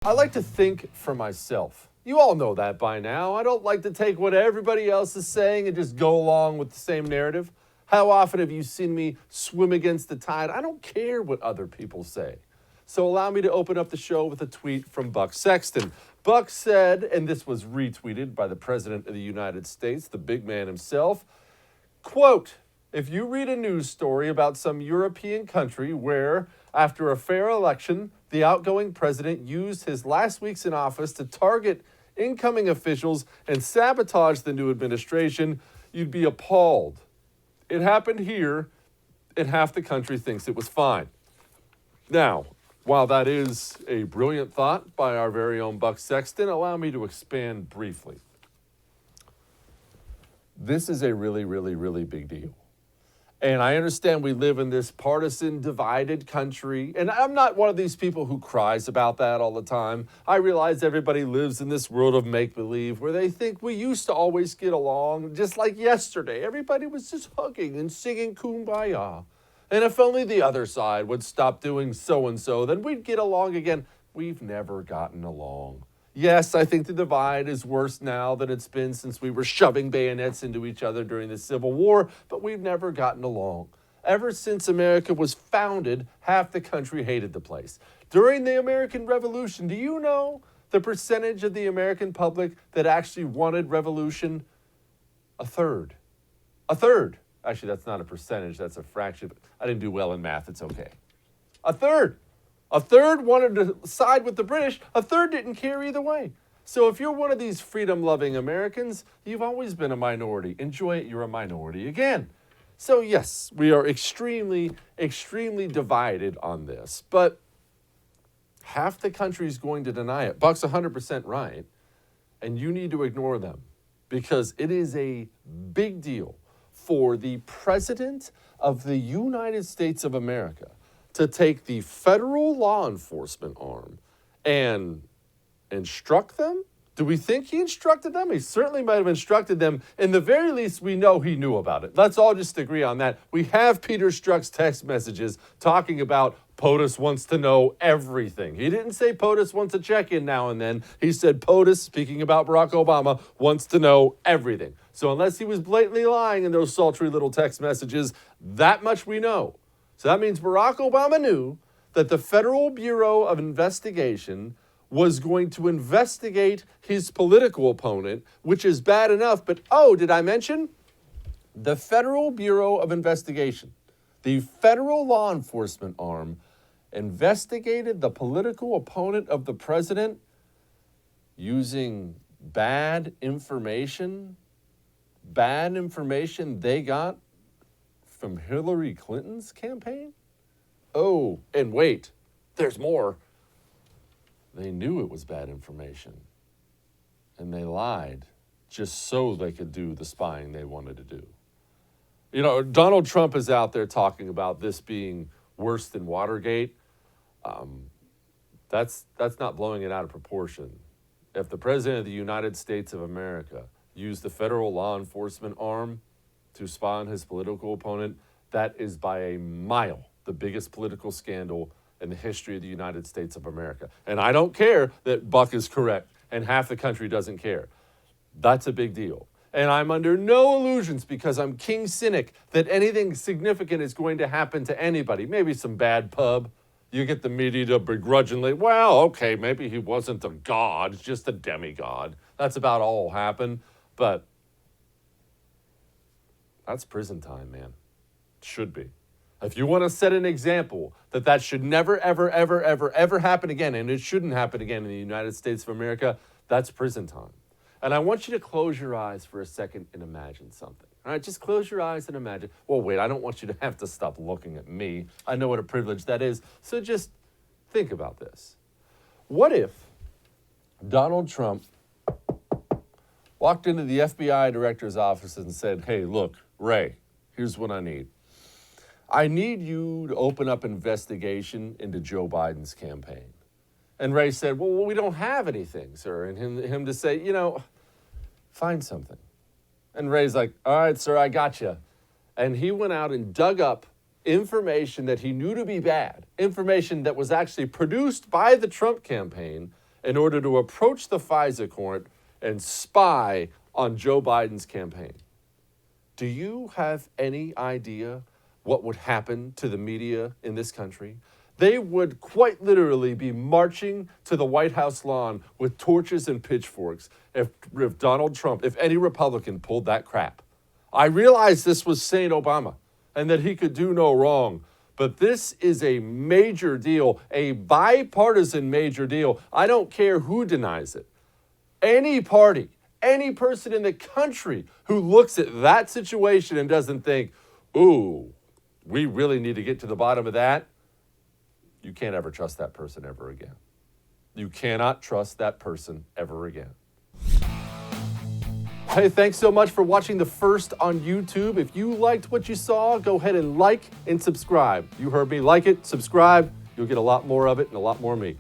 I like to think for myself. You all know that by now. I don't like to take what everybody else is saying and just go along with the same narrative. How often have you seen me swim against the tide? I don't care what other people say. So allow me to open up the show with a tweet from Buck Sexton. Buck said, and this was retweeted by the President of the United States, the big man himself, quote, if you read a news story about some European country where, after a fair election, the outgoing president used his last weeks in office to target incoming officials and sabotage the new administration, you'd be appalled. It happened here, and half the country thinks it was fine. Now, while that is a brilliant thought by our very own Buck Sexton, allow me to expand briefly. This is a really, really, really big deal. And I understand we live in this partisan, divided country. And I'm not one of these people who cries about that all the time. I realize everybody lives in this world of make-believe where they think we used to always get along, just like yesterday. Everybody was just hugging and singing Kumbaya. And if only the other side would stop doing so-and-so, then we'd get along again. We've never gotten along. Yes, I think the divide is worse now than it's been since we were shoving bayonets into each other during the Civil War, but we've never gotten along. Ever since America was founded, half the country hated the place. During the American Revolution, do you know the percentage of the American public that actually wanted revolution? A third. A third. Actually, that's not a percentage, that's a fraction. I didn't do well in math, it's okay. A third. A third wanted to side with the British. A third didn't care either way. So if you're one of these freedom-loving Americans, you've always been a minority. Enjoy it, you're a minority again. So yes, we are extremely, extremely divided on this. But half the country is going to deny it. Buck's 100% right. And you need to ignore them because it is a big deal for the President of the United States of America to take the federal law enforcement arm and instruct them? Do we think he instructed them? He certainly might have instructed them. In the very least, we know he knew about it. Let's all just agree on that. We have Peter Strzok's text messages talking about POTUS wants to know everything. He didn't say POTUS wants to check in now and then. He said POTUS, speaking about Barack Obama, wants to know everything. So unless he was blatantly lying in those sultry little text messages, that much we know. So that means Barack Obama knew that the Federal Bureau of Investigation was going to investigate his political opponent, which is bad enough. But, oh, did I mention? The Federal Bureau of Investigation, the federal law enforcement arm, investigated the political opponent of the president using bad information they got from Hillary Clinton's campaign? Oh, and wait, there's more. They knew it was bad information, and they lied just so they could do the spying they wanted to do. You know, Donald Trump is out there talking about this being worse than Watergate. That's not blowing it out of proportion. If the President of the United States of America used the federal law enforcement arm to spy on his political opponent, that is by a mile the biggest political scandal in the history of the United States of America. And I don't care that Buck is correct and half the country doesn't care. That's a big deal. And I'm under no illusions because I'm king cynic that anything significant is going to happen to anybody. Maybe some bad pub. You get the media to begrudgingly, well, okay, maybe he wasn't a god, just a demigod. That's about all will happen. But that's prison time, man. It should be. If you want to set an example that should never, ever, ever, ever, ever happen again, and it shouldn't happen again in the United States of America, that's prison time. And I want you to close your eyes for a second and imagine something. All right, just close your eyes and imagine. Well, wait, I don't want you to have to stop looking at me. I know what a privilege that is. So just think about this. What if Donald Trump walked into the FBI director's office and said, hey, look, Ray, here's what I need. I need you to open up investigation into Joe Biden's campaign. And Ray said, well, we don't have anything, sir. And him to say, find something. And Ray's like, all right, sir, I got you. And he went out and dug up information that he knew to be bad, information that was actually produced by the Trump campaign, in order to approach the FISA court and spy on Joe Biden's campaign. Do you have any idea what would happen to the media in this country? They would quite literally be marching to the White House lawn with torches and pitchforks if Donald Trump, if any Republican pulled that crap. I realize this was Saint Obama and that he could do no wrong, but this is a major deal, a bipartisan major deal. I don't care who denies it. Any party, any person in the country who looks at that situation and doesn't think, ooh, we really need to get to the bottom of that, you can't ever trust that person ever again. You cannot trust that person ever again. Hey, thanks so much for watching The First on YouTube. If you liked what you saw, go ahead and like and subscribe. You heard me. Like it, subscribe. You'll get a lot more of it and a lot more of me.